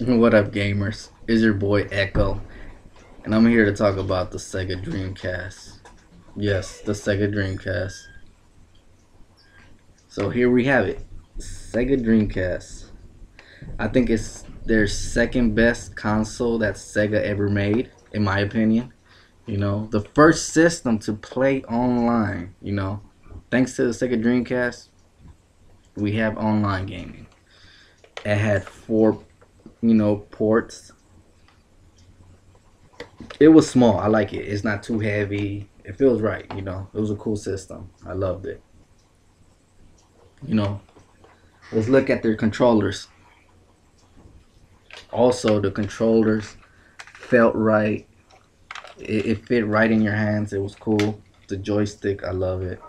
What up, gamers? It's your boy Echo, and I'm here to talk about the Sega Dreamcast. Yes, the Sega Dreamcast. So here we have it, Sega Dreamcast. I think it's their second best console that Sega ever made, in my opinion. The first system to play online. Thanks to the Sega Dreamcast, we have online gaming. It had four, ports. It was small. I like it. It's not too heavy. It feels right. It was a cool system. I loved it. You know, let's look at their controllers. Also, the controllers felt right. It fit right in your hands. It was cool. The joystick, I love it.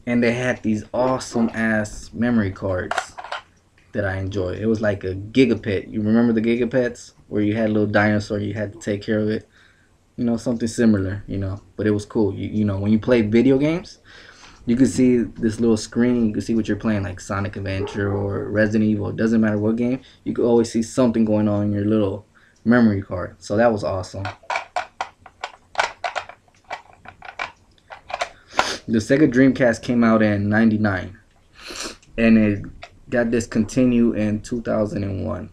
And they had these awesome ass memory cards that I enjoy. It was like a gigapet. You remember the gigapets where you had a little dinosaur, you had to take care of it. Something similar. But it was cool. When you play video games, you can see this little screen. You can see what you're playing, like Sonic Adventure or Resident Evil. It doesn't matter what game. You can always see something going on in your little memory card. So that was awesome. The Sega Dreamcast came out in '99, and it got discontinued in 2001.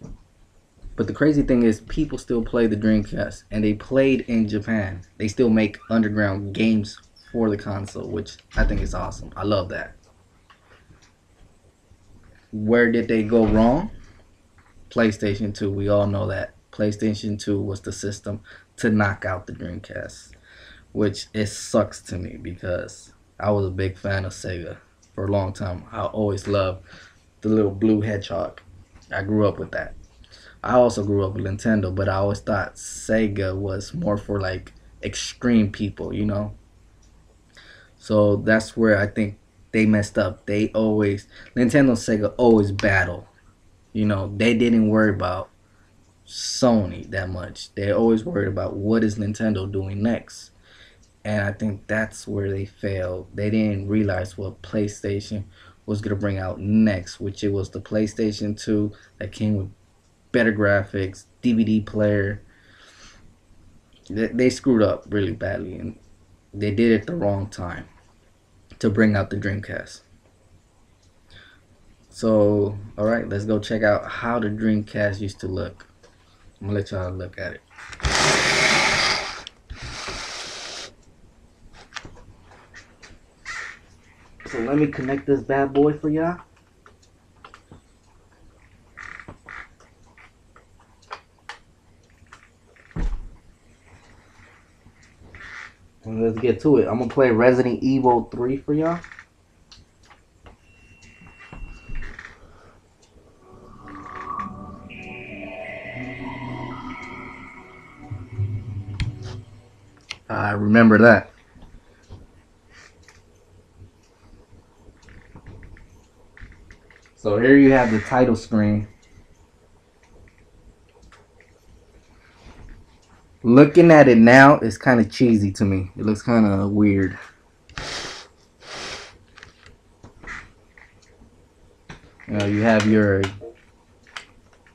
But the crazy thing is, people still play the Dreamcast, and they played in Japan. They still make underground games for the console, which I think is awesome. I love that. Where did they go wrong? PlayStation 2. We all know that. PlayStation 2 was the system to knock out the Dreamcast, which it sucks to me because I was a big fan of Sega for a long time. I always loved the little blue hedgehog. I grew up with that. I also grew up with Nintendo, but I always thought Sega was more for like extreme people. So that's where I think they messed up. Nintendo and Sega always battle. They didn't worry about Sony that much. They always worried about what is Nintendo doing next. And I think that's where they failed. They didn't realize what PlayStation was going to bring out next, which it was the PlayStation 2 that came with better graphics, DVD player. They screwed up really badly, and they did it the wrong time to bring out the Dreamcast. So, alright, let's go check out how the Dreamcast used to look. I'm going to let y'all look at it. So let me connect this bad boy for y'all. And let's get to it. I'm going to play Resident Evil 3 for y'all. I remember that. So here you have the title screen. Looking at it now, it's kind of cheesy to me. It looks kind of weird. You have your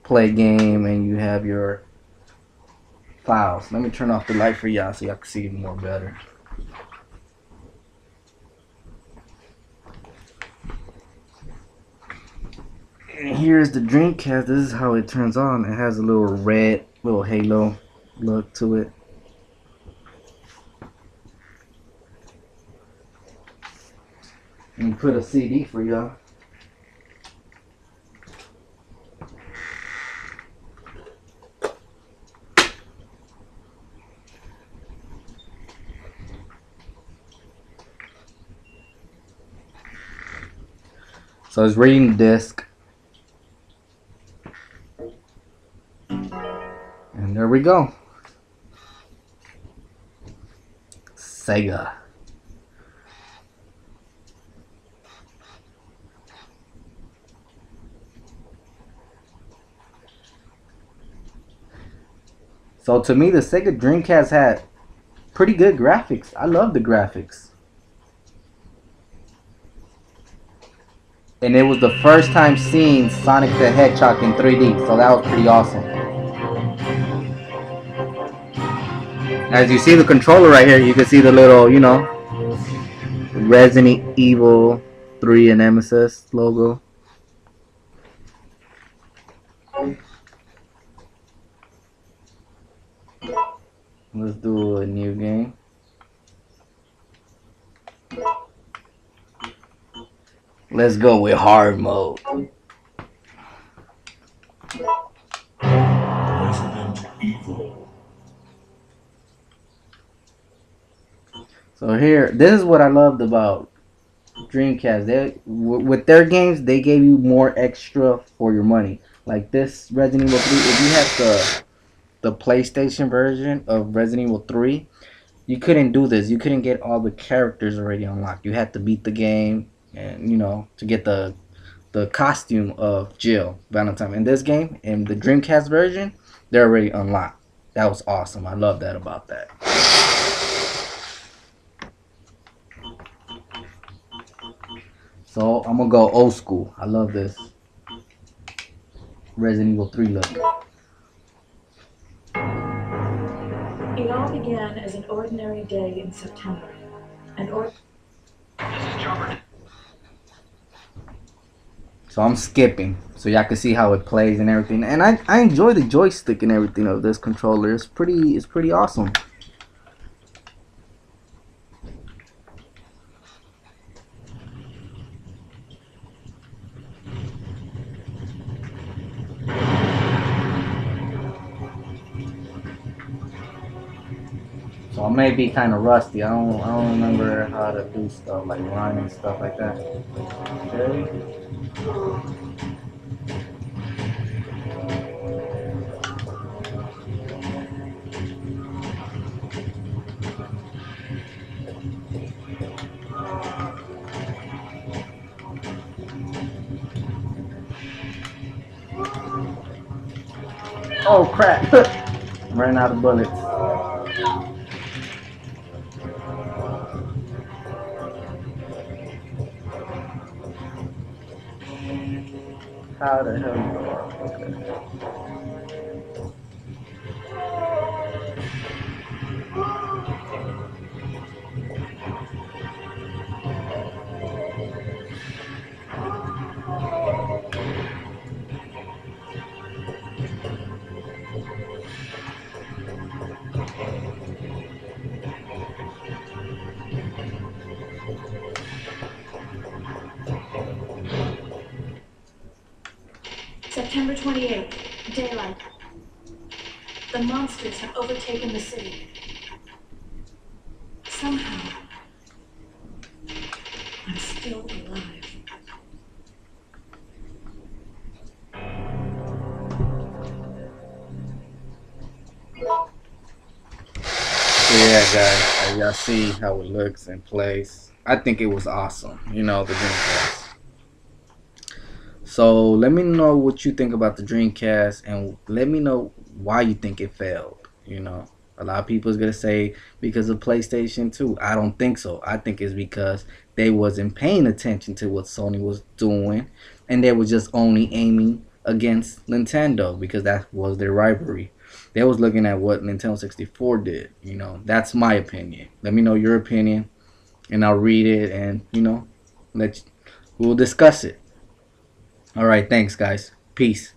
play game and you have your files. Let me turn off the light for y'all so y'all can see it more better. And here's the Dreamcast. This is how it turns on. It has a little red, little halo look to it. And put a CD for y'all. So it's reading the disc. And there we go. Sega. So to me, the Sega Dreamcast had pretty good graphics. I love the graphics. and it was the first time seeing Sonic the Hedgehog in 3D, so that was pretty awesome. As you see the controller right here, you can see the little, Resident Evil 3 and Nemesis logo. Let's do a new game. Let's go with hard mode. Resident Evil. So here, this is what I loved about Dreamcast. With their games, they gave you more extra for your money. Like this Resident Evil 3, if you had the PlayStation version of Resident Evil 3, you couldn't do this. You couldn't get all the characters already unlocked. You had to beat the game and to get the costume of Jill Valentine. In this game, in the Dreamcast version, they're already unlocked. That was awesome. I love that about that. So I'm gonna go old school. I love this Resident Evil 3 look. It all began as an ordinary day in September. So I'm skipping so y'all can see how it plays and everything. And I enjoy the joystick and everything of this controller. It's pretty awesome. So I may be kind of rusty. I don't remember how to do stuff like run and stuff like that. Okay. Oh crap! I'm running out of bullets. How the hell you go up? Okay. September 28th, daylight. The monsters have overtaken the city. Somehow, I'm still alive. So yeah, guys, as y'all see how it looks and plays, I think it was awesome. The Dreamcast. So let me know what you think about the Dreamcast, and let me know why you think it failed. A lot of people is gonna say because of PlayStation 2. I don't think so. I think it's because they wasn't paying attention to what Sony was doing, and they were just only aiming against Nintendo because that was their rivalry. They was looking at what Nintendo 64 did. That's my opinion. Let me know your opinion, and I'll read it, and we'll discuss it. All right, thanks, guys. Peace.